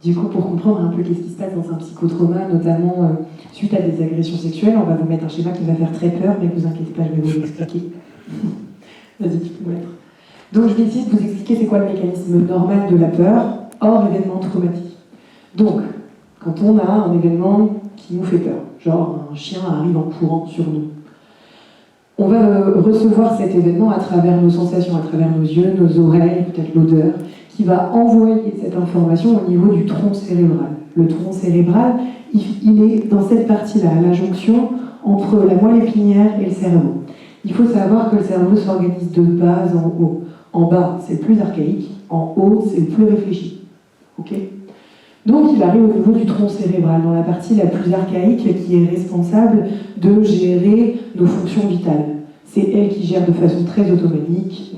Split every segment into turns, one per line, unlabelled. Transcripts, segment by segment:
Du coup, pour comprendre un peu qu'est-ce qui se passe dans un psychotrauma, notamment suite à des agressions sexuelles, on va vous mettre un schéma qui va faire très peur, mais vous inquiétez pas, je vais vous l'expliquer. Vas-y, tu peux me mettre. Donc, je vais essayer de vous expliquer c'est quoi le mécanisme normal de la peur, hors événement traumatique. Donc, quand on a un événement qui nous fait peur, genre un chien arrive en courant sur nous, on va recevoir cet événement à travers nos sensations, à travers nos yeux, nos oreilles, peut-être l'odeur, qui va envoyer cette information au niveau du tronc cérébral. Le tronc cérébral, il est dans cette partie-là, à la jonction entre la moelle épinière et le cerveau. Il faut savoir que le cerveau s'organise de bas en haut. En bas, c'est le plus archaïque, en haut, c'est le plus réfléchi. Ok ? Donc, il arrive au niveau du tronc cérébral, dans la partie la plus archaïque qui est responsable de gérer nos fonctions vitales. C'est elle qui gère de façon très automatique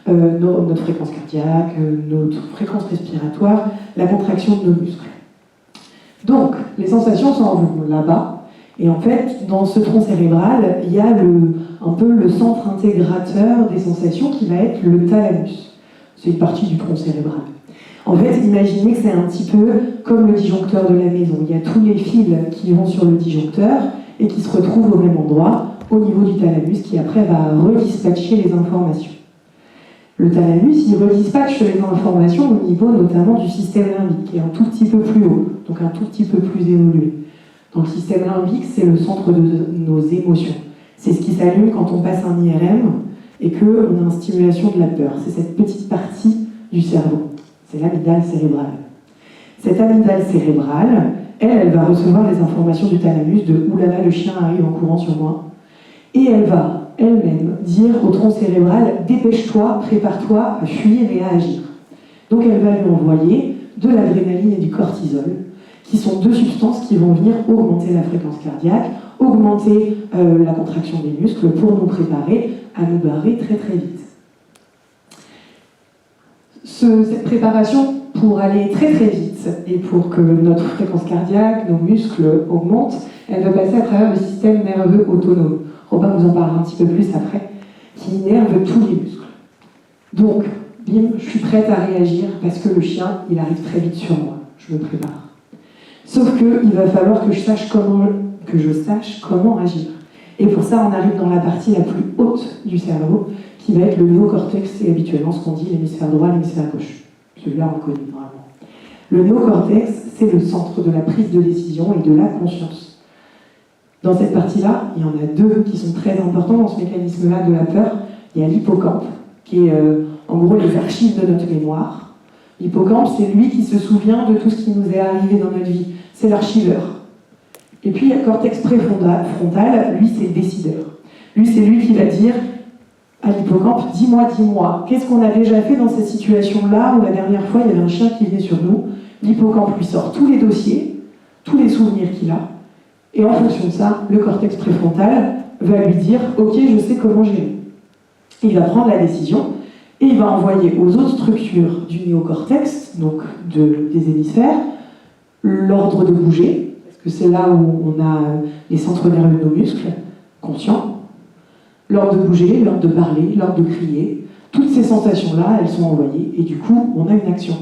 notre fréquence cardiaque, notre fréquence respiratoire, la contraction de nos muscles. Donc, les sensations s'en vont là-bas, et en fait, dans ce tronc cérébral, il y a un peu le centre intégrateur des sensations qui va être le thalamus. C'est une partie du tronc cérébral. En fait, imaginez que c'est un petit peu comme le disjoncteur de la maison. Il y a tous les fils qui vont sur le disjoncteur et qui se retrouvent au même endroit, au niveau du thalamus, qui après va redispatcher les informations. Le thalamus, il redispatche les informations au niveau notamment du système limbique, qui est un tout petit peu plus haut, donc un tout petit peu plus évolué. Dans le système limbique, c'est le centre de nos émotions. C'est ce qui s'allume quand on passe un IRM et qu'on a une stimulation de la peur. C'est cette petite partie du cerveau. C'est l'amygdale cérébrale. Cette amygdale cérébrale, elle va recevoir les informations du thalamus de « oulala, le chien arrive en courant sur moi ». Et elle va elle-même dire au tronc cérébral « dépêche-toi, prépare-toi à fuir et à agir ». Donc elle va lui envoyer de l'adrénaline et du cortisol, qui sont deux substances qui vont venir augmenter la fréquence cardiaque, augmenter la contraction des muscles pour nous préparer à nous barrer très très vite. Cette préparation pour aller très très vite et pour que notre fréquence cardiaque, nos muscles augmentent, elle va passer à travers le système nerveux autonome. Robin vous en parlera un petit peu plus après, qui innerve tous les muscles. Donc, bim, je suis prête à réagir parce que le chien, il arrive très vite sur moi. Je me prépare. Sauf qu'il va falloir que je sache comment agir. Et pour ça, on arrive dans la partie la plus haute du cerveau, qui va être le néocortex, c'est habituellement ce qu'on dit l'hémisphère droit, l'hémisphère gauche. Celui-là, on le connaît normalement. Le néocortex, c'est le centre de la prise de décision et de la conscience. Dans cette partie-là, il y en a deux qui sont très importants dans ce mécanisme-là de la peur. Il y a l'hippocampe, qui est en gros les archives de notre mémoire. L'hippocampe, c'est lui qui se souvient de tout ce qui nous est arrivé dans notre vie. C'est l'archiveur. Et puis, il y a le cortex préfrontal, lui, c'est le décideur. Lui, c'est lui qui va dire à l'hippocampe, dis-moi, qu'est-ce qu'on a déjà fait dans cette situation-là où la dernière fois, il y avait un chien qui venait sur nous. L'hippocampe lui sort tous les dossiers, tous les souvenirs qu'il a, et en fonction de ça, le cortex préfrontal va lui dire, ok, je sais comment gérer. Il va prendre la décision, et il va envoyer aux autres structures du néocortex, donc des hémisphères, l'ordre de bouger, parce que c'est là où on a les centres nerveux de nos muscles, conscients, l'ordre de bouger, l'ordre de parler, l'ordre de crier. Toutes ces sensations-là, elles sont envoyées, et du coup, on a une action.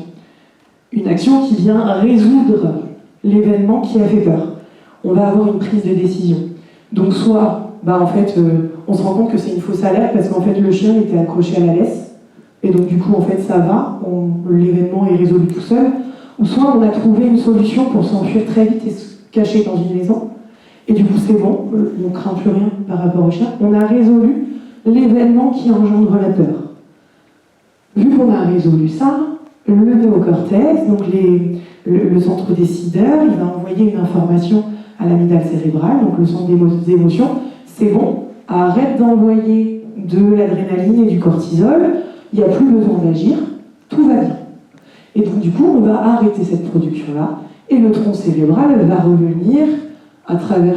Une action qui vient résoudre l'événement qui a fait peur. On va avoir une prise de décision. Donc soit, on se rend compte que c'est une fausse alerte, parce qu'en fait, le chien était accroché à la laisse, et donc du coup, en fait, ça va, l'événement est résolu tout seul, ou soit on a trouvé une solution pour s'enfuir très vite et se cacher dans une maison, et du coup c'est bon, on ne craint plus rien par rapport au chien, on a résolu l'événement qui engendre la peur. Vu qu'on a résolu ça, le néocortex, donc le centre décideur, il va envoyer une information à l'amygdale cérébrale, donc le centre des émotions, c'est bon, arrête d'envoyer de l'adrénaline et du cortisol, il n'y a plus besoin d'agir, tout va bien. Et donc du coup, on va arrêter cette production-là, et le tronc cérébral va revenir à travers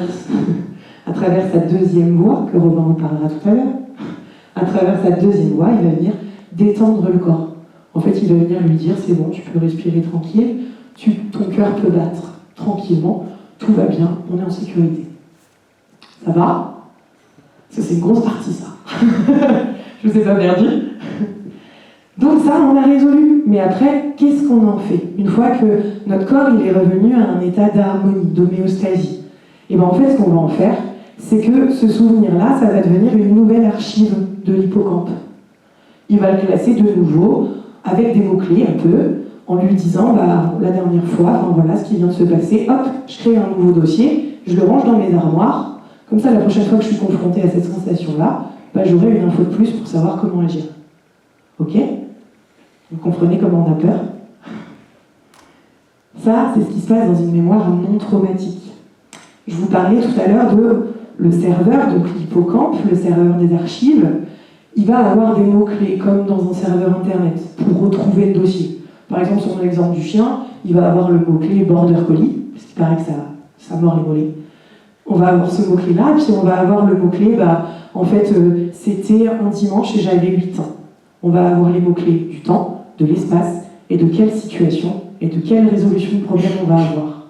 sa deuxième voie, que Robin en parlera tout à l'heure. À travers sa deuxième voie, il va venir détendre le corps. En fait, il va venir lui dire, c'est bon, tu peux respirer tranquille, ton cœur peut battre tranquillement, tout va bien, on est en sécurité. Ça va ? Ça, c'est une grosse partie, ça. Je vous ai pas perdu. Donc, ça, on a résolu. Mais après, qu'est-ce qu'on en fait? Une fois que notre corps il est revenu à un état d'harmonie, d'homéostasie, et bien en fait, ce qu'on va en faire, c'est que ce souvenir-là, ça va devenir une nouvelle archive de l'hippocampe. Il va le classer de nouveau avec des mots-clés un peu, en lui disant, la dernière fois, voilà ce qui vient de se passer, hop, je crée un nouveau dossier, je le range dans mes armoires, comme ça la prochaine fois que je suis confrontée à cette sensation-là, j'aurai une info de plus pour savoir comment agir. Ok? Vous comprenez comment on a peur? Ça, c'est ce qui se passe dans une mémoire non traumatique. Je vous parlais tout à l'heure de le serveur, donc l'hippocampe, le serveur des archives, il va avoir des mots-clés, comme dans un serveur internet, pour retrouver le dossier. Par exemple, sur l'exemple du chien, il va avoir le mot-clé border collie, parce qu'il paraît que ça mord les mollets. On va avoir ce mot-clé-là, puis on va avoir le mot-clé, c'était un dimanche et j'avais 8 ans. On va avoir les mots-clés du temps, de l'espace, et de quelle situation, et de quelle résolution de problème on va avoir.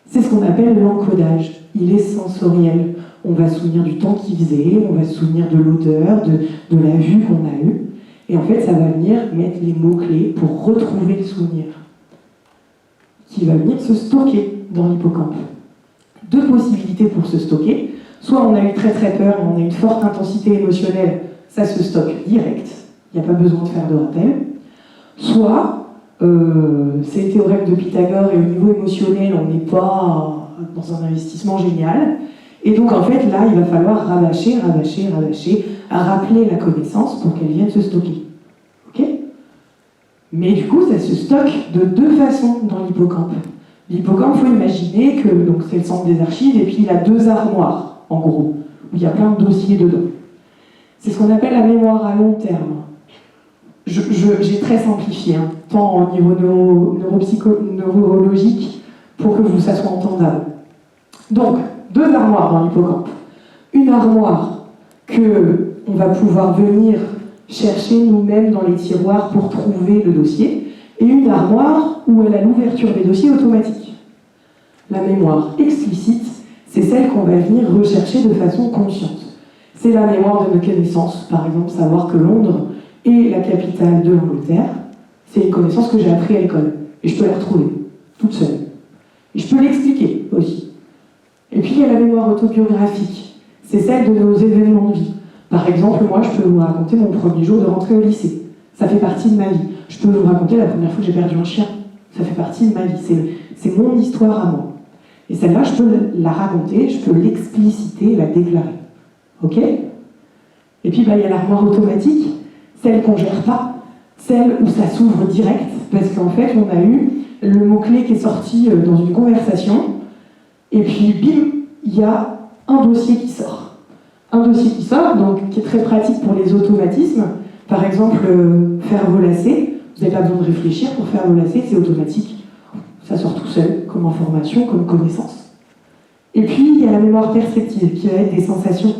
C'est ce qu'on appelle l'encodage. Il est sensoriel. On va se souvenir du temps qu'il faisait, on va se souvenir de l'odeur, de la vue qu'on a eue. Et en fait, ça va venir mettre les mots-clés pour retrouver le souvenir, qui va venir se stocker dans l'hippocampe. 2 possibilités pour se stocker. Soit on a eu très très peur et on a une forte intensité émotionnelle, ça se stocke direct, il n'y a pas besoin de faire de rappel. Soit c'est le théorème de Pythagore et au niveau émotionnel, on n'est pas dans un investissement génial. Et donc en fait, là, il va falloir rabâcher, à rappeler la connaissance pour qu'elle vienne se stocker. Ok? Mais du coup, ça se stocke de 2 façons dans l'hippocampe. L'hippocampe, il faut imaginer que c'est le centre des archives et puis il a 2 armoires, en gros, où il y a plein de dossiers dedans. C'est ce qu'on appelle la mémoire à long terme. J'ai très simplifié, tant au niveau neurologique, pour que ça soit entendable. Donc, 2 armoires dans l'hippocampe. Une armoire qu'on va pouvoir venir chercher nous-mêmes dans les tiroirs pour trouver le dossier, et une armoire où elle a l'ouverture des dossiers automatiques. La mémoire explicite, c'est celle qu'on va venir rechercher de façon consciente. C'est la mémoire de nos connaissances, par exemple savoir que Londres est la capitale de l'Angleterre, c'est une connaissance que j'ai appris à l'école, et je peux la retrouver, toute seule. Et je peux l'expliquer aussi. Et puis il y a la mémoire autobiographique, c'est celle de nos événements de vie. Par exemple, moi je peux vous raconter mon premier jour de rentrée au lycée, ça fait partie de ma vie. Je peux vous raconter la première fois que j'ai perdu un chien, ça fait partie de ma vie, c'est mon histoire à moi. Et celle-là, je peux la raconter, je peux l'expliciter, la déclarer. Ok? Et puis il y a l'armoire automatique, celle qu'on ne gère pas, celle où ça s'ouvre direct, parce qu'en fait, on a eu le mot-clé qui est sorti dans une conversation, et puis bim, il y a un dossier qui sort. Un dossier qui sort, donc qui est très pratique pour les automatismes. Par exemple, faire volasser, vous n'avez pas besoin de réfléchir pour faire volasser, c'est automatique. Ça sort tout seul, comme information, comme connaissance. Et puis, il y a la mémoire perceptive, qui va être des sensations.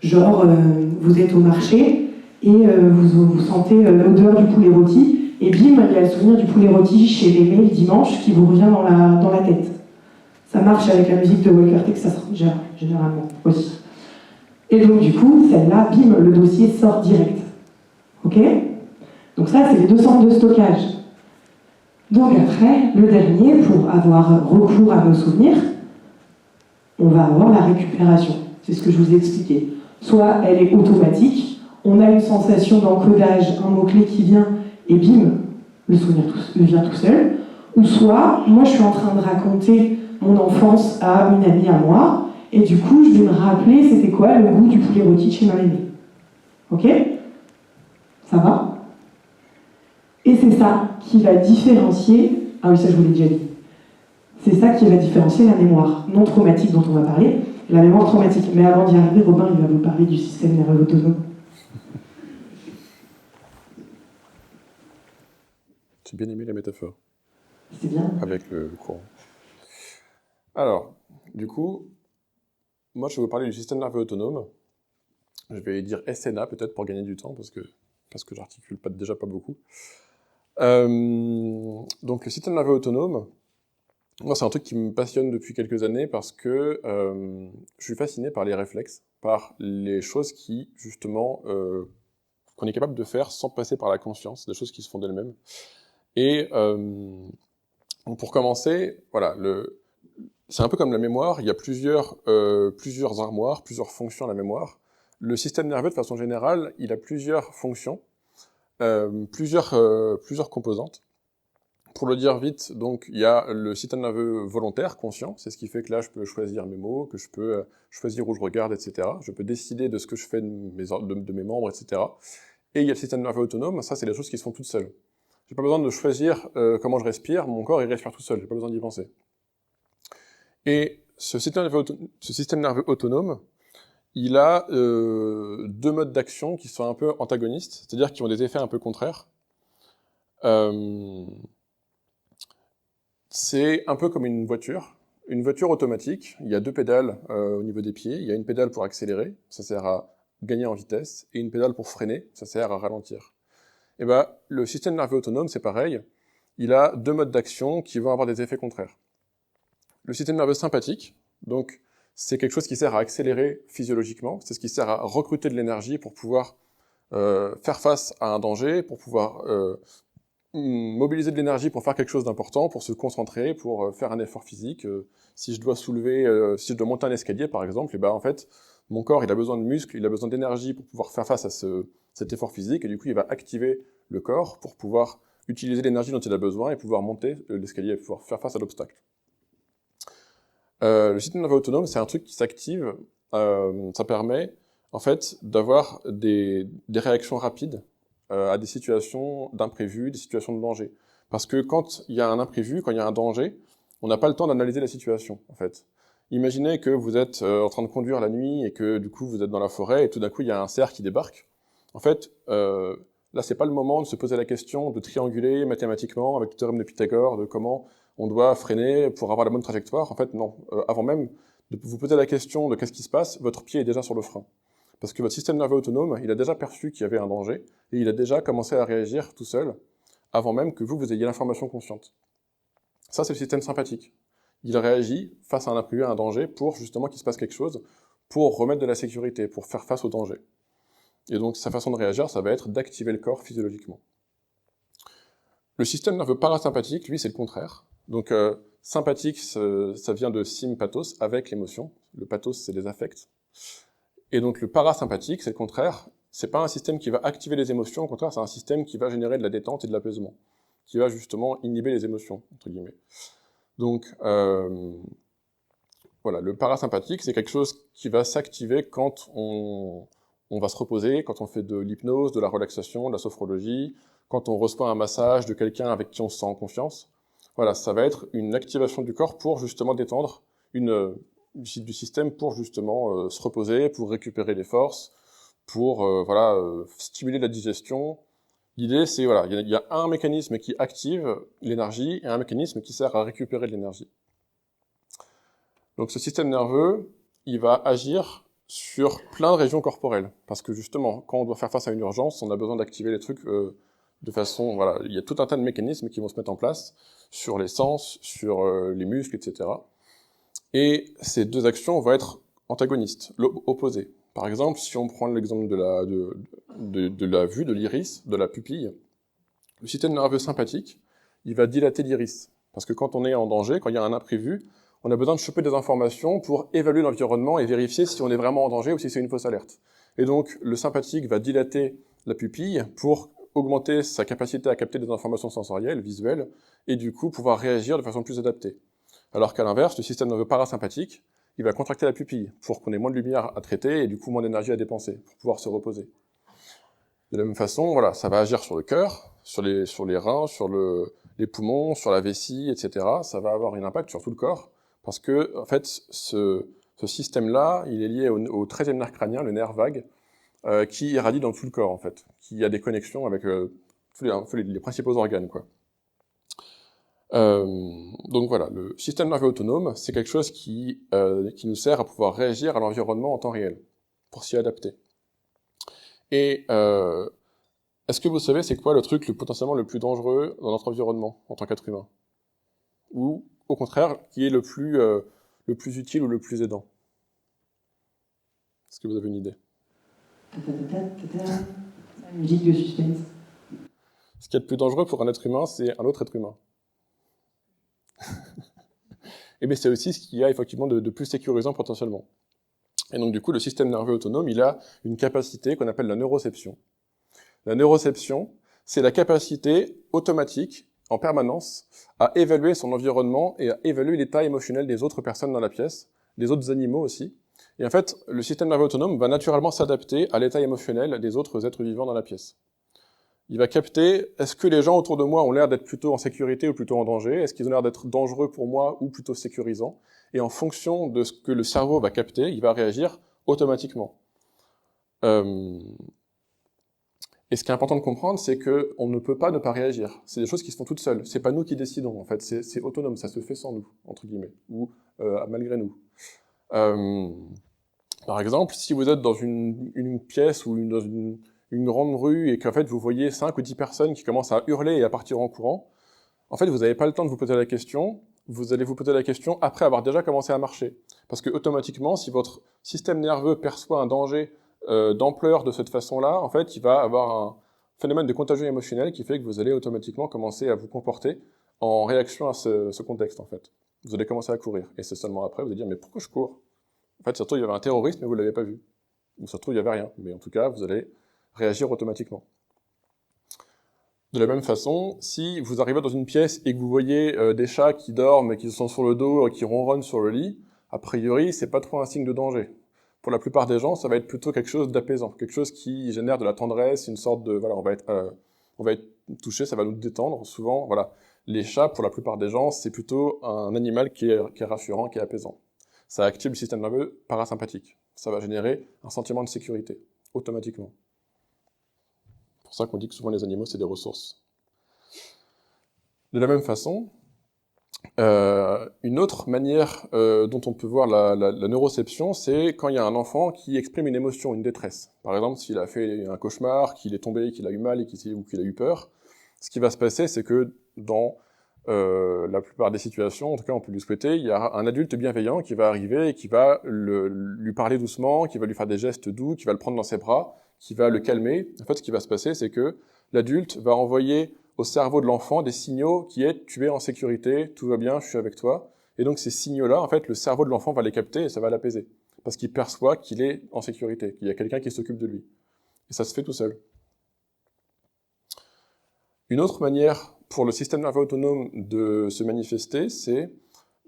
Genre, vous êtes au marché, et vous sentez l'odeur du poulet rôti, et bim, il y a le souvenir du poulet rôti chez les mails dimanche qui vous revient dans la tête. Ça marche avec la musique de Walker Texas Ranger, généralement, aussi. Et donc, du coup, celle-là, bim, le dossier sort direct. Ok? Donc ça, c'est les 2 centres de stockage. Donc après, le dernier, pour avoir recours à nos souvenirs, on va avoir la récupération. C'est ce que je vous ai expliqué. Soit elle est automatique, on a une sensation d'encodage, un mot-clé qui vient, et bim, le souvenir vient tout seul. Ou soit, moi je suis en train de raconter mon enfance à une amie à moi, et du coup, je vais me rappeler c'était quoi le goût du poulet rôti chez ma amie. Ok? Ça va? Et c'est ça qui va différencier... Ah oui, ça je vous l'ai déjà dit. C'est ça qui va différencier la mémoire non traumatique dont on va parler, et la mémoire traumatique. Mais avant d'y arriver, Robin, il va vous parler du système nerveux autonome.
J'ai bien aimé la métaphore.
C'est bien.
Avec le courant. Alors, du coup, moi je vais vous parler du système nerveux autonome. Je vais dire SNA peut-être pour gagner du temps, parce que j'articule déjà pas beaucoup. Donc le système nerveux autonome, moi c'est un truc qui me passionne depuis quelques années parce que je suis fasciné par les réflexes, par les choses qui justement qu'on est capable de faire sans passer par la conscience, des choses qui se font d'elles-mêmes. Et pour commencer, voilà, c'est un peu comme la mémoire, il y a plusieurs armoires, plusieurs fonctions à la mémoire. Le système nerveux, de façon générale, il a plusieurs fonctions, plusieurs composantes. Pour le dire vite, donc, il y a le système nerveux volontaire, conscient, c'est ce qui fait que là, je peux choisir mes mots, que je peux choisir où je regarde, etc. Je peux décider de ce que je fais de mes membres, etc. Et il y a le système nerveux autonome, ça, c'est des choses qui se font toutes seules. J'ai pas besoin de choisir comment je respire, mon corps, il respire tout seul, j'ai pas besoin d'y penser. Et ce système nerveux autonome, il a deux modes d'action qui sont un peu antagonistes, c'est-à-dire qui ont des effets un peu contraires. C'est un peu comme une voiture automatique, il y a deux pédales au niveau des pieds, il y a une pédale pour accélérer, ça sert à gagner en vitesse, et une pédale pour freiner, ça sert à ralentir. Et ben, le système nerveux autonome, c'est pareil, il a deux modes d'action qui vont avoir des effets contraires. Le système nerveux sympathique, donc, c'est quelque chose qui sert à accélérer physiologiquement, c'est ce qui sert à recruter de l'énergie pour pouvoir faire face à un danger, pour pouvoir mobiliser de l'énergie pour faire quelque chose d'important, pour se concentrer, pour faire un effort physique. Si je dois si je dois monter un escalier, par exemple, et ben en fait, mon corps, il a besoin de muscles, il a besoin d'énergie pour pouvoir faire face à cet effort physique, et du coup, il va activer le corps pour pouvoir utiliser l'énergie dont il a besoin et pouvoir monter l'escalier et pouvoir faire face à l'obstacle. Le système nerveux autonome, c'est un truc qui s'active, ça permet, en fait, d'avoir des réactions rapides à des situations d'imprévu, des situations de danger. Parce que quand il y a un imprévu, quand il y a un danger, on n'a pas le temps d'analyser la situation, en fait. Imaginez que vous êtes en train de conduire la nuit et que, du coup, vous êtes dans la forêt et tout d'un coup, il y a un cerf qui débarque. En fait, là, c'est pas le moment de se poser la question de trianguler mathématiquement avec le théorème de Pythagore, de comment on doit freiner pour avoir la bonne trajectoire. En fait, non. Avant même de vous poser la question de qu'est-ce qui se passe, votre pied est déjà sur le frein. Parce que votre système nerveux autonome, il a déjà perçu qu'il y avait un danger, et il a déjà commencé à réagir tout seul, avant même que vous ayez l'information consciente. Ça, c'est le système sympathique. Il réagit face à un imprévu, à un danger, pour justement qu'il se passe quelque chose, pour remettre de la sécurité, pour faire face au danger. Et donc, sa façon de réagir, ça va être d'activer le corps physiologiquement. Le système nerveux parasympathique, lui, c'est le contraire. Donc, sympathique, ça vient de sympathos, avec l'émotion. Le pathos, c'est les affects. Et donc le parasympathique, c'est le contraire, c'est pas un système qui va activer les émotions, au contraire c'est un système qui va générer de la détente et de l'apaisement, qui va justement inhiber les émotions, entre guillemets. Donc voilà, le parasympathique, c'est quelque chose qui va s'activer quand on va se reposer, quand on fait de l'hypnose, de la relaxation, de la sophrologie, quand on reçoit un massage de quelqu'un avec qui on se sent en confiance. Voilà, ça va être une activation du corps pour justement détendre du système pour justement se reposer, pour récupérer les forces, pour stimuler la digestion. L'idée, c'est voilà, il y a un mécanisme qui active l'énergie et un mécanisme qui sert à récupérer de l'énergie. Donc ce système nerveux, il va agir sur plein de régions corporelles, parce que justement, quand on doit faire face à une urgence, on a besoin d'activer les trucs de façon, voilà, il y a tout un tas de mécanismes qui vont se mettre en place sur les sens, sur les muscles, etc. Et ces deux actions vont être antagonistes, opposées. Par exemple, si on prend l'exemple de la vue, de l'iris, de la pupille, le système nerveux sympathique, il va dilater l'iris. Parce que quand on est en danger, quand il y a un imprévu, on a besoin de choper des informations pour évaluer l'environnement et vérifier si on est vraiment en danger ou si c'est une fausse alerte. Et donc, le sympathique va dilater la pupille pour augmenter sa capacité à capter des informations sensorielles, visuelles, et du coup pouvoir réagir de façon plus adaptée. Alors qu'à l'inverse, le système nerveux parasympathique, il va contracter la pupille pour qu'on ait moins de lumière à traiter et du coup moins d'énergie à dépenser pour pouvoir se reposer. De la même façon, voilà, ça va agir sur le cœur, sur les reins, sur les poumons, sur la vessie, etc. Ça va avoir un impact sur tout le corps parce que, en fait, ce système-là, il est lié au 13e nerf crânien, le nerf vague, qui irradie dans tout le corps, en fait, qui a des connexions avec tous les principaux organes, quoi. Donc voilà, le système nerveux autonome, c'est quelque chose qui nous sert à pouvoir réagir à l'environnement en temps réel, pour s'y adapter. Et est-ce que vous savez c'est quoi le truc potentiellement le plus dangereux dans notre environnement en tant qu'être humain? Ou au contraire, qui est le plus utile ou le plus aidant? Est-ce que vous avez une idée?
C'est une musique de suspense.
Ce qui est le plus dangereux pour un être humain, c'est un autre être humain. Et bien c'est aussi ce qu'il y a effectivement de plus sécurisant potentiellement. Et donc du coup, le système nerveux autonome, il a une capacité qu'on appelle la neuroception. La neuroception, c'est la capacité automatique, en permanence, à évaluer son environnement et à évaluer l'état émotionnel des autres personnes dans la pièce, des autres animaux aussi. Et en fait, le système nerveux autonome va naturellement s'adapter à l'état émotionnel des autres êtres vivants dans la pièce. Il va capter, est-ce que les gens autour de moi ont l'air d'être plutôt en sécurité ou plutôt en danger? Est-ce qu'ils ont l'air d'être dangereux pour moi ou plutôt sécurisants? Et en fonction de ce que le cerveau va capter, il va réagir automatiquement. Et ce qui est important de comprendre, c'est qu'on ne peut pas ne pas réagir. C'est des choses qui se font toutes seules. C'est pas nous qui décidons, en fait. C'est autonome, ça se fait sans nous, entre guillemets, ou malgré nous. Par exemple, si vous êtes dans une pièce ou dans une grande rue et qu'en fait vous voyez 5 ou 10 personnes qui commencent à hurler et à partir en courant, en fait vous n'avez pas le temps de vous poser la question, vous allez vous poser la question après avoir déjà commencé à marcher. Parce que automatiquement, si votre système nerveux perçoit un danger d'ampleur de cette façon-là, en fait il va avoir un phénomène de contagion émotionnelle qui fait que vous allez automatiquement commencer à vous comporter en réaction à ce contexte en fait. Vous allez commencer à courir. Et c'est seulement après, vous allez dire, mais pourquoi je cours? En fait, surtout il y avait un terroriste, mais vous l'avez pas vu. Ou surtout il y avait rien. Mais en tout cas, vous allez réagir automatiquement. De la même façon, si vous arrivez dans une pièce et que vous voyez des chats qui dorment et qui sont sur le dos, qui ronronnent sur le lit, a priori, c'est pas trop un signe de danger. Pour la plupart des gens, ça va être plutôt quelque chose d'apaisant, quelque chose qui génère de la tendresse, une sorte de, voilà, on va être touché, ça va nous détendre. Souvent, voilà, les chats, pour la plupart des gens, c'est plutôt un animal qui est rassurant, qui est apaisant. Ça active le système nerveux parasympathique. Ça va générer un sentiment de sécurité, automatiquement. C'est pour ça qu'on dit que souvent les animaux, c'est des ressources. De la même façon, une autre manière dont on peut voir la neuroception, c'est quand il y a un enfant qui exprime une émotion, une détresse. Par exemple, s'il a fait un cauchemar, qu'il est tombé, qu'il a eu mal ou qu'il a eu peur, ce qui va se passer, c'est que dans la plupart des situations, en tout cas on peut lui souhaiter, il y a un adulte bienveillant qui va arriver et qui va lui parler doucement, qui va lui faire des gestes doux, qui va le prendre dans ses bras, qui va le calmer. En fait, ce qui va se passer, c'est que l'adulte va envoyer au cerveau de l'enfant des signaux qui est « tu es en sécurité, tout va bien, je suis avec toi ». Et donc ces signaux-là, en fait, le cerveau de l'enfant va les capter et ça va l'apaiser. Parce qu'il perçoit qu'il est en sécurité, qu'il y a quelqu'un qui s'occupe de lui. Et ça se fait tout seul. Une autre manière pour le système nerveux autonome de se manifester, c'est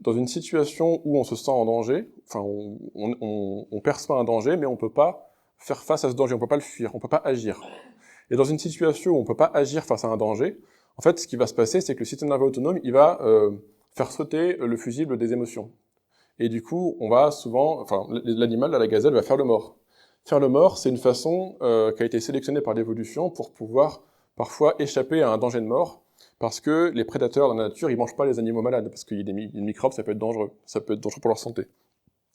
dans une situation où on se sent en danger, enfin on perçoit un danger, mais on ne peut pas faire face à ce danger, on ne peut pas le fuir, on ne peut pas agir. Et dans une situation où on ne peut pas agir face à un danger, en fait, ce qui va se passer, c'est que le système nerveux autonome, il va faire sauter le fusible des émotions. Et du coup, on va souvent, enfin, l'animal, la gazelle, va faire le mort. Faire le mort, c'est une façon qui a été sélectionnée par l'évolution pour pouvoir parfois échapper à un danger de mort, parce que les prédateurs dans la nature, ils mangent pas les animaux malades, parce qu'il y a des microbes, ça peut être dangereux pour leur santé.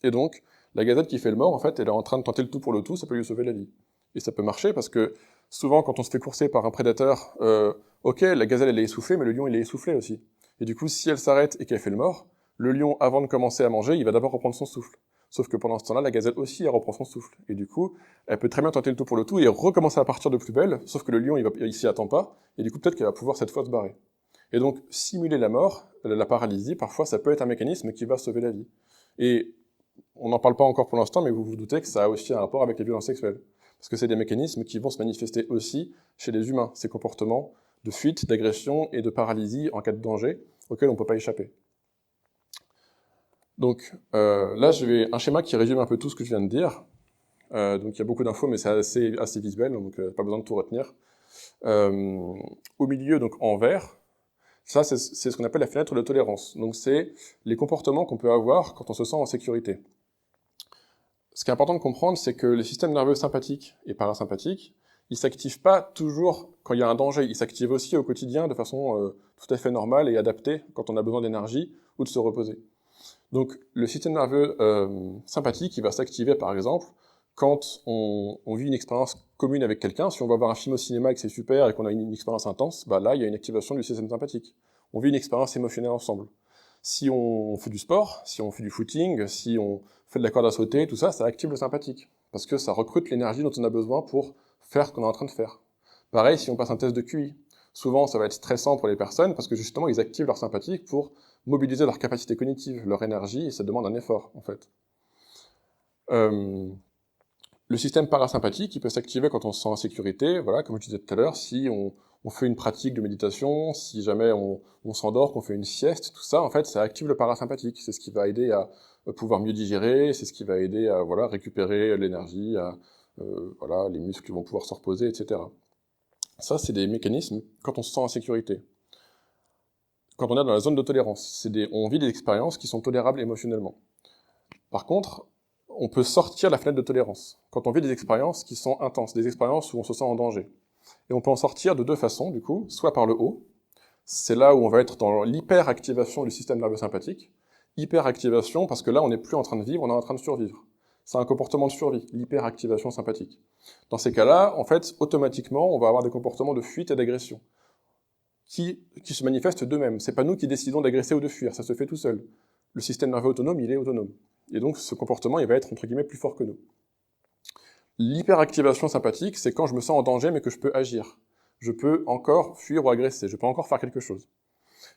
Et donc, la gazelle qui fait le mort, en fait, elle est en train de tenter le tout pour le tout, ça peut lui sauver la vie. Et ça peut marcher parce que souvent, quand on se fait courser par un prédateur, ok, la gazelle, elle est essoufflée, mais le lion, il est essoufflé aussi. Et du coup, si elle s'arrête et qu'elle fait le mort, le lion, avant de commencer à manger, il va d'abord reprendre son souffle. Sauf que pendant ce temps-là, la gazelle aussi, elle reprend son souffle. Et du coup, elle peut très bien tenter le tout pour le tout et recommencer à partir de plus belle, sauf que le lion, il s'y attend pas, et du coup, peut-être qu'elle va pouvoir cette fois se barrer. Et donc, simuler la mort, la paralysie, parfois, ça peut être un mécanisme qui va sauver la vie. Et on n'en parle pas encore pour l'instant, mais vous vous doutez que ça a aussi un rapport avec les violences sexuelles. Parce que c'est des mécanismes qui vont se manifester aussi chez les humains, ces comportements de fuite, d'agression et de paralysie en cas de danger, auxquels on ne peut pas échapper. Donc là, je vais un schéma qui résume un peu tout ce que je viens de dire. Donc il y a beaucoup d'infos, mais c'est assez visuel, donc pas besoin de tout retenir. Au milieu, donc en vert, ça c'est ce qu'on appelle la fenêtre de tolérance. Donc c'est les comportements qu'on peut avoir quand on se sent en sécurité. Ce qui est important de comprendre, c'est que les systèmes nerveux sympathiques et parasympathiques, ils s'activent pas toujours quand il y a un danger, ils s'activent aussi au quotidien de façon tout à fait normale et adaptée quand on a besoin d'énergie ou de se reposer. Donc le système nerveux sympathique, il va s'activer par exemple quand on vit une expérience commune avec quelqu'un. Si on va voir un film au cinéma et que c'est super et qu'on a une expérience intense, bah là il y a une activation du système sympathique. On vit une expérience émotionnelle ensemble. Si on fait du sport, si on fait du footing, si on fait de la corde à sauter, tout ça, ça active le sympathique. Parce que ça recrute l'énergie dont on a besoin pour faire ce qu'on est en train de faire. Pareil, si on passe un test de QI. Souvent, ça va être stressant pour les personnes parce que justement, ils activent leur sympathique pour mobiliser leur capacité cognitive, leur énergie, et ça demande un effort, en fait. Le système parasympathique, il peut s'activer quand on se sent en sécurité, voilà, comme je disais tout à l'heure, si on fait une pratique de méditation, si jamais on s'endort, qu'on fait une sieste, tout ça, en fait, ça active le parasympathique. C'est ce qui va aider à pouvoir mieux digérer, c'est ce qui va aider à voilà, récupérer l'énergie, voilà, les muscles vont pouvoir se reposer, etc. Ça, c'est des mécanismes quand on se sent en sécurité. Quand on est dans la zone de tolérance, on vit des expériences qui sont tolérables émotionnellement. Par contre, on peut sortir la fenêtre de tolérance quand on vit des expériences qui sont intenses, des expériences où on se sent en danger. Et on peut en sortir de deux façons, du coup, soit par le haut, c'est là où on va être dans l'hyperactivation du système nerveux sympathique. Hyperactivation parce que là, on n'est plus en train de vivre, on est en train de survivre. C'est un comportement de survie, l'hyperactivation sympathique. Dans ces cas-là, en fait, automatiquement, on va avoir des comportements de fuite et d'agression qui se manifestent d'eux-mêmes. C'est pas nous qui décidons d'agresser ou de fuir, ça se fait tout seul. Le système nerveux autonome, il est autonome. Et donc, ce comportement, il va être, entre guillemets, plus fort que nous. L'hyperactivation sympathique, c'est quand je me sens en danger, mais que je peux agir. Je peux encore fuir ou agresser, je peux encore faire quelque chose.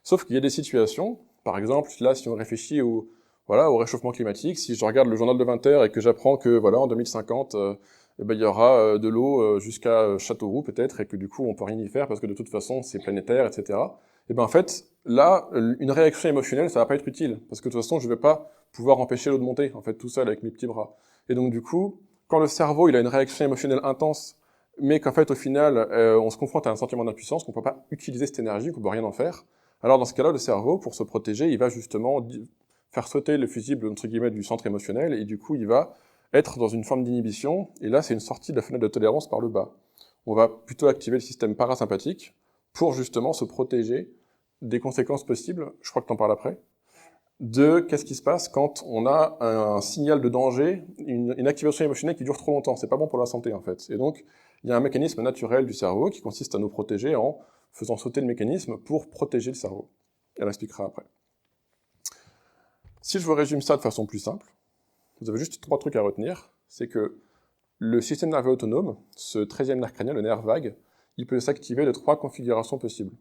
Sauf qu'il y a des situations, par exemple, là, si on réfléchit au réchauffement climatique, si je regarde le journal de 20 heures et que j'apprends que, voilà, en 2050, il y aura de l'eau jusqu'à Châteauroux, peut-être, et que du coup, on peut rien y faire parce que de toute façon, c'est planétaire, etc. Et ben en fait, là, une réaction émotionnelle, ça va pas être utile, parce que de toute façon, je vais pas pouvoir empêcher l'eau de monter, en fait, tout seul avec mes petits bras. Et donc du coup, quand le cerveau, il a une réaction émotionnelle intense, mais qu'en fait, au final, on se confronte à un sentiment d'impuissance, qu'on peut pas utiliser cette énergie, qu'on peut rien en faire, alors dans ce cas-là, le cerveau, pour se protéger, il va justement faire sauter le fusible, entre guillemets, du centre émotionnel, et du coup, il va être dans une forme d'inhibition, et là, c'est une sortie de la fenêtre de tolérance par le bas. On va plutôt activer le système parasympathique pour justement se protéger des conséquences possibles, je crois que tu en parles après, de qu'est-ce qui se passe quand on a un signal de danger, une activation émotionnelle qui dure trop longtemps. C'est pas bon pour la santé, en fait. Et donc, il y a un mécanisme naturel du cerveau qui consiste à nous protéger en faisant sauter le mécanisme pour protéger le cerveau. Elle expliquera après. Si je vous résume ça de façon plus simple, vous avez juste 3 trucs à retenir. C'est que le système nerveux autonome, ce 13e nerf crânien, le nerf vague, il peut s'activer de 3 configurations possibles.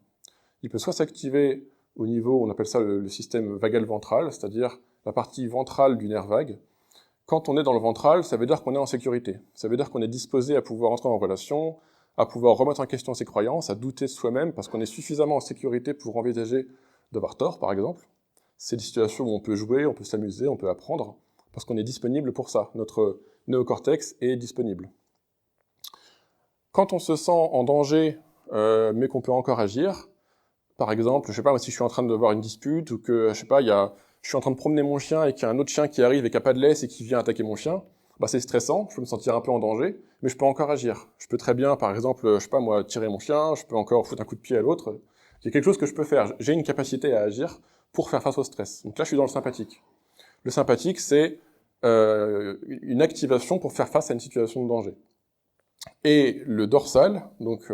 Il peut soit s'activer au niveau, on appelle ça le système vagal ventral, c'est-à-dire la partie ventrale du nerf vague. Quand on est dans le ventral, ça veut dire qu'on est en sécurité. Ça veut dire qu'on est disposé à pouvoir entrer en relation, à pouvoir remettre en question ses croyances, à douter de soi-même, parce qu'on est suffisamment en sécurité pour envisager d'avoir tort, par exemple. C'est des situations où on peut jouer, on peut s'amuser, on peut apprendre, parce qu'on est disponible pour ça. Notre néocortex est disponible. Quand on se sent en danger, mais qu'on peut encore agir, par exemple, je sais pas, si je suis en train de voir une dispute, ou que, je sais pas, je suis en train de promener mon chien et qu'il y a un autre chien qui arrive et qui a pas de laisse et qui vient attaquer mon chien, bah c'est stressant, je peux me sentir un peu en danger, mais je peux encore agir. Je peux très bien, par exemple, je sais pas moi, tirer mon chien, je peux encore foutre un coup de pied à l'autre. Il y a quelque chose que je peux faire. J'ai une capacité à agir pour faire face au stress. Donc là, je suis dans le sympathique. Le sympathique, c'est une activation pour faire face à une situation de danger. Et le dorsal, donc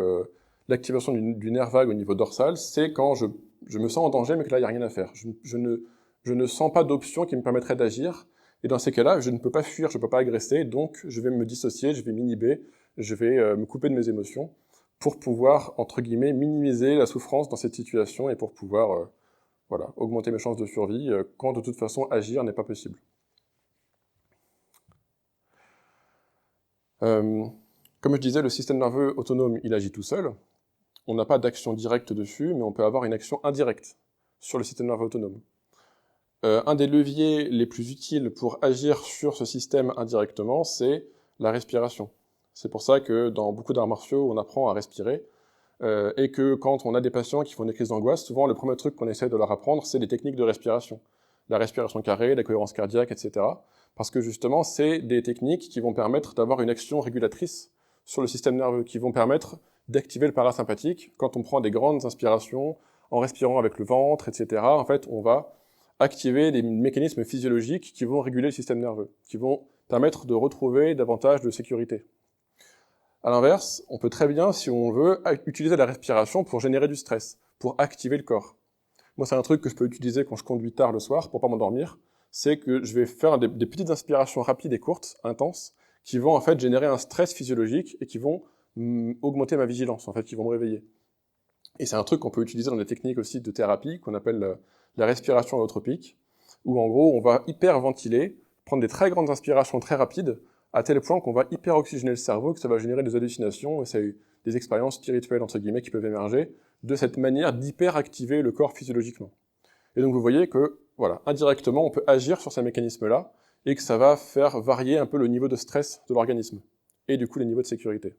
l'activation du nerf vague au niveau dorsal, c'est quand je me sens en danger, mais que là, il n'y a rien à faire. Je ne sens pas d'option qui me permettrait d'agir, et dans ces cas-là, je ne peux pas fuir, je ne peux pas agresser, donc je vais me dissocier, je vais m'inhiber, je vais me couper de mes émotions, pour pouvoir, entre guillemets, minimiser la souffrance dans cette situation, et pour pouvoir augmenter mes chances de survie, quand de toute façon agir n'est pas possible. Comme je disais, le système nerveux autonome, il agit tout seul. On n'a pas d'action directe dessus, mais on peut avoir une action indirecte sur le système nerveux autonome. Un des leviers les plus utiles pour agir sur ce système indirectement, c'est la respiration. C'est pour ça que dans beaucoup d'arts martiaux, on apprend à respirer, et que quand on a des patients qui font des crises d'angoisse, souvent le premier truc qu'on essaie de leur apprendre, c'est des techniques de respiration. La respiration carrée, la cohérence cardiaque, etc. Parce que justement, c'est des techniques qui vont permettre d'avoir une action régulatrice sur le système nerveux, qui vont permettre d'activer le parasympathique. Quand on prend des grandes inspirations, en respirant avec le ventre, etc., en fait, on va activer des mécanismes physiologiques qui vont réguler le système nerveux, qui vont permettre de retrouver davantage de sécurité. À l'inverse, on peut très bien, si on veut, utiliser la respiration pour générer du stress, pour activer le corps. Moi, c'est un truc que je peux utiliser quand je conduis tard le soir pour pas m'endormir, c'est que je vais faire des petites inspirations rapides et courtes, intenses, qui vont en fait générer un stress physiologique et qui vont augmenter ma vigilance, en fait, qui vont me réveiller. Et c'est un truc qu'on peut utiliser dans des techniques aussi de thérapie, qu'on appelle la respiration holotropique, où en gros, on va hyperventiler, prendre des très grandes inspirations très rapides, à tel point qu'on va hyperoxygéner le cerveau, que ça va générer des hallucinations, et c'est des expériences spirituelles, entre guillemets, qui peuvent émerger de cette manière d'hyperactiver le corps physiologiquement. Et donc vous voyez que, voilà, indirectement, on peut agir sur ces mécanismes-là, et que ça va faire varier un peu le niveau de stress de l'organisme, et du coup les niveaux de sécurité.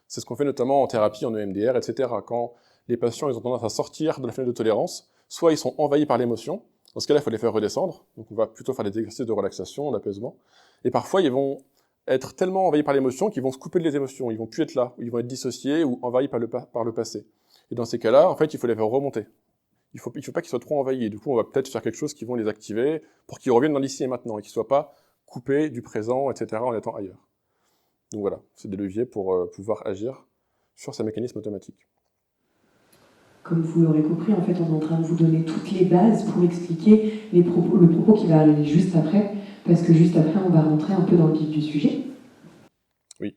C'est ce qu'on fait notamment en thérapie, en EMDR, etc. Quand les patients ils ont tendance à sortir de la fenêtre de tolérance, soit ils sont envahis par l'émotion, dans ce cas-là, il faut les faire redescendre, donc on va plutôt faire des exercices de relaxation, d'apaisement, et parfois ils vont être tellement envahis par l'émotion qu'ils vont se couper des émotions, ils vont plus être là, ils vont être dissociés ou envahis par le passé. Et dans ces cas-là, en fait, il faut les faire remonter. Il faut pas qu'ils soient trop envahis, et du coup, on va peut-être faire quelque chose qui vont les activer pour qu'ils reviennent dans l'ici et maintenant, et qu'ils soient pas coupés du présent, etc., en étant ailleurs. Donc voilà, c'est des leviers pour pouvoir agir sur ces mécanismes automatiques.
Comme vous l'aurez compris, en fait, on est en train de vous donner toutes les bases pour expliquer le propos qui va arriver juste après, parce que juste après, on va rentrer un peu dans le vif du sujet.
Oui,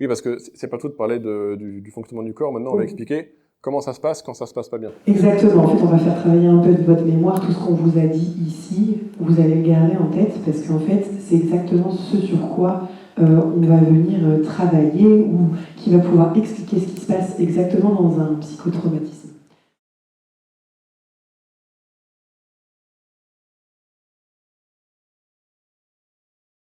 parce que c'est pas tout de parler du fonctionnement du corps. Maintenant, on va expliquer comment ça se passe quand ça se passe pas bien.
Exactement. En fait, on va faire travailler un peu de votre mémoire. Tout ce qu'on vous a dit ici, vous allez le garder en tête, parce qu'en fait, c'est exactement ce sur quoi on va venir travailler, ou qui va pouvoir expliquer ce qui se passe exactement dans un psychotraumatisme.